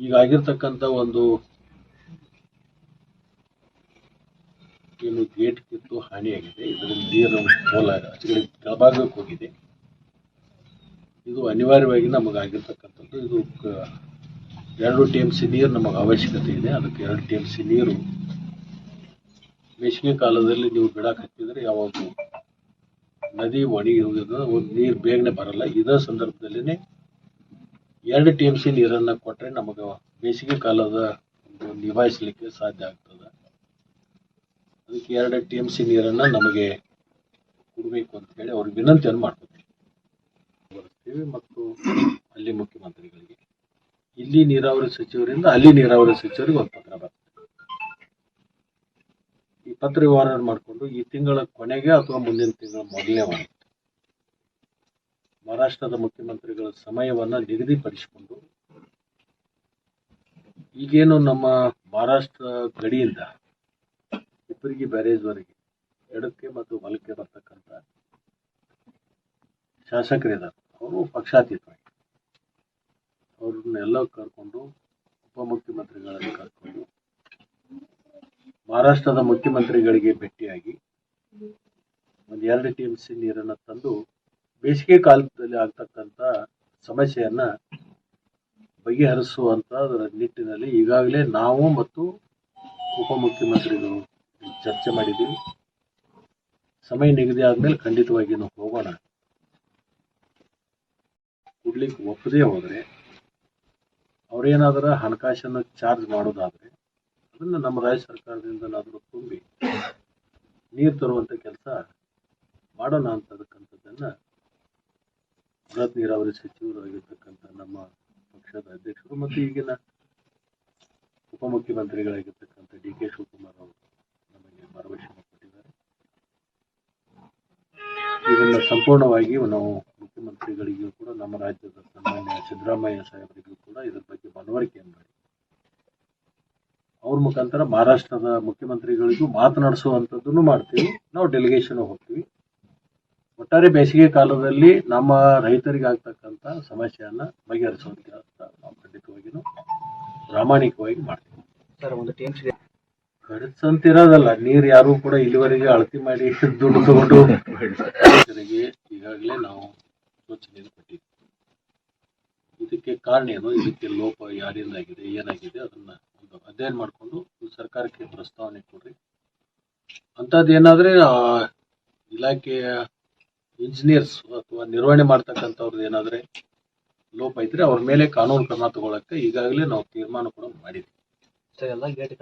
ಈಗ ಆಗಿರ್ತಕ್ಕಂಥ ಒಂದು ಏನು ಗೇಟ್ ಕಿತ್ತು ಹಾನಿಯಾಗಿದೆ. ಇದರಿಂದ ನೀರು ಕೆಳಭಾಗಕ್ಕೆ ಹೋಗಿದೆ. ಇದು ಅನಿವಾರ್ಯವಾಗಿ ನಮಗಾಗಿರ್ತಕ್ಕಂಥದ್ದು. ಇದು 2 TMC ನೀರು ನಮಗೆ ಅವಶ್ಯಕತೆ ಇದೆ. ಅದಕ್ಕೆ 2 TMC ನೀರು ಬೇಸಿಗೆ ಕಾಲದಲ್ಲಿ ನೀವು ಬಿಡಕ್ಕೆ ಹತ್ತಿದ್ರೆ ಯಾವಾಗ ನದಿ ಒಣಗಿ ಹೋಗಿದ್ರೆ ನೀರು ಬೇಗನೆ ಬರಲ್ಲ. ಇದೇ ಸಂದರ್ಭದಲ್ಲಿ 2 TMC ನೀರನ್ನು ಕೊಟ್ಟರೆ ನಮಗೆ ಬೇಸಿಗೆ ಕಾಲದ ನಿಭಾಯಿಸಲಿಕ್ಕೆ ಸಾಧ್ಯ ಆಗ್ತದೆ. ಅದಕ್ಕೆ 2 TMC ನೀರನ್ನು ನಮಗೆ ಕೊಡಬೇಕು ಅಂತ ಹೇಳಿ ಅವ್ರಿಗೆ ವಿನಂತಿಯನ್ನು ಮಾಡ್ಕೊತೀವಿ. ಮತ್ತು ಅಲ್ಲಿ ಮುಖ್ಯಮಂತ್ರಿಗಳಿಗೆ, ಇಲ್ಲಿ ನೀರಾವರಿ ಸಚಿವರಿಂದ ಅಲ್ಲಿ ನೀರಾವರಿ ಸಚಿವರಿಗೆ ಒಂದು ಪತ್ರ ಬರ್ತದೆ. ಈ ಪತ್ರ ವ್ಯವಹಾರ ಮಾಡಿಕೊಂಡು ಈ ತಿಂಗಳ ಕೊನೆಗೆ ಅಥವಾ ಮುಂದಿನ ತಿಂಗಳ ಮೊದಲನೇ ವಾರ ಮಹಾರಾಷ್ಟ್ರದ ಮುಖ್ಯಮಂತ್ರಿಗಳ ಸಮಯವನ್ನ ನಿಗದಿಪಡಿಸಿಕೊಂಡು ಈಗೇನು ನಮ್ಮ ಮಹಾರಾಷ್ಟ್ರ ಗಡಿಯಿಂದ ಹಿಪ್ಪರಗಿ ಬ್ಯಾರೇಜ್ವರೆಗೆ ಎಡಕ್ಕೆ ಮತ್ತು ಬಲಕ್ಕೆ ಬರ್ತಕ್ಕಂಥ ಶಾಸಕರಿದ್ದಾರೆ. ಅವರು ಪಕ್ಷಾತೀತವಾಗಿ ಅವ್ರನ್ನೆಲ್ಲ ಕರ್ಕೊಂಡು ಉಪಮುಖ್ಯಮಂತ್ರಿಗಳನ್ನು ಕರ್ಕೊಂಡು ಮಹಾರಾಷ್ಟ್ರದ ಮುಖ್ಯಮಂತ್ರಿಗಳಿಗೆ ಭೇಟಿಯಾಗಿ ಒಂದು 2 TMC ನೀರನ್ನು ತಂದು ಬೇಸಿಗೆ ಕಾಲದಲ್ಲಿ ಆಗ್ತಕ್ಕಂಥ ಸಮಸ್ಯೆಯನ್ನ ಬಗೆಹರಿಸುವಂತ ನಿಟ್ಟಿನಲ್ಲಿ ಈಗಾಗಲೇ ನಾವು ಮತ್ತು ಉಪಮುಖ್ಯಮಂತ್ರಿಗಳು ಚರ್ಚೆ ಮಾಡಿದ್ದೀವಿ. ಸಮಯ ನಿಗದಿ ಆದ್ಮೇಲೆ ಖಂಡಿತವಾಗಿ ನಾವು ಹೋಗೋಣ. ಕೊಡ್ಲಿಕ್ಕೆ ಒಪ್ಪದೇ ಹೋದ್ರೆ ಅವ್ರೇನಾದ್ರೂ ಹಣಕಾಸನ್ನು ಚಾರ್ಜ್ ಮಾಡೋದಾದ್ರೆ ಅದನ್ನ ನಮ್ಮ ರಾಜ್ಯ ಸರ್ಕಾರದಿಂದನಾದ್ರೂ ತುಂಬಿ ನೀರು ತರುವಂತ ಕೆಲಸ ಮಾಡೋಣ ಅಂತಕ್ಕಂಥದ್ದನ್ನ ಬೃಹತ್ ನೀರಾವರಿ ಸಚಿವರು ಆಗಿರ್ತಕ್ಕಂಥ ನಮ್ಮ ಪಕ್ಷದ ಅಧ್ಯಕ್ಷರು ಮತ್ತು ಈಗಿನ ಉಪಮುಖ್ಯಮಂತ್ರಿಗಳಾಗಿರ್ತಕ್ಕಂಥ DK ಶಿವಕುಮಾರ್ ಅವರು ನಮಗೆ ಭರವಸೆ ಕೊಟ್ಟಿದ್ದಾರೆ. ಇದನ್ನ ಸಂಪೂರ್ಣವಾಗಿ ನಾವು ಮುಖ್ಯಮಂತ್ರಿಗಳಿಗೂ ಕೂಡ ನಮ್ಮ ರಾಜ್ಯದ ಸನ್ಮಾನ್ಯ ಸಿದ್ದರಾಮಯ್ಯ ಸಾಹೇಬರಿಗೂ ಕೂಡ ಇದ್ರ ಬಗ್ಗೆ ಮನವರಿಕೆಯನ್ನು ಮಾಡಿ ಅವ್ರ ಮುಖಾಂತರ ಮಹಾರಾಷ್ಟ್ರದ ಮುಖ್ಯಮಂತ್ರಿಗಳಿಗೂ ಮಾತನಾಡಿಸುವಂಥದ್ದನ್ನು ಮಾಡ್ತೀವಿ. ನಾವು ಡೆಲಿಗೇಷನ್ ಹೋಗ್ತೀವಿ. ಒಟ್ಟಾರೆ ಬೇಸಿಗೆ ಕಾಲದಲ್ಲಿ ನಮ್ಮ ರೈತರಿಗೆ ಆಗ್ತಕ್ಕಂಥ ಸಮಸ್ಯೆಯನ್ನ ಬಗೆಹರಿಸುವಂತ ನಾವು ಖಂಡಿತವಾಗಿಯೂ ಪ್ರಾಮಾಣಿಕವಾಗಿ ಮಾಡ್ತೀವಿ. ಸರ್, ಒಂದು TMC ಖರ್ಚಂತಿರೋದಲ್ಲ, ನೀರು ಯಾರು ಕೂಡ ಇಲ್ಲಿವರೆಗೆ ಅಳತಿ ಮಾಡಿ ದುಡ್ಡು ತಗೊಂಡು ರೈತರಿಗೆ ಈಗಾಗಲೇ ನಾವು ಸೂಚನೆಯನ್ನು ಕೊಟ್ಟಿದ್ದೀವಿ. ಇದಕ್ಕೆ ಕಾರಣ ಏನು, ಇದಕ್ಕೆ ಲೋಪ ಯಾರಿಂದಾಗಿದೆ, ಏನಾಗಿದೆ ಅದನ್ನ ಒಂದು ಅಧ್ಯಯನ ಮಾಡಿಕೊಂಡು ಸರ್ಕಾರಕ್ಕೆ ಪ್ರಸ್ತಾವನೆ ಕೊಡ್ರಿ. ಅಂಥದ್ದೇನಾದ್ರೆ ಇಲಾಖೆಯ ಇಂಜಿನಿಯರ್ಸ್ ಅಥವಾ ನಿರ್ವಹಣೆ ಮಾಡ್ತಕ್ಕಂಥವ್ರದ್ದು ಏನಾದ್ರೆ ಲೋಪ ಇದ್ರೆ ಅವ್ರ ಮೇಲೆ ಕಾನೂನು ಕ್ರಮ ತಗೊಳಕ್ಕೆ ಈಗಾಗಲೇ ನಾವು ತೀರ್ಮಾನ ಕೂಡ ಮಾಡಿದ್ವಿ. ಎಲ್ಲ ಗೇಟ್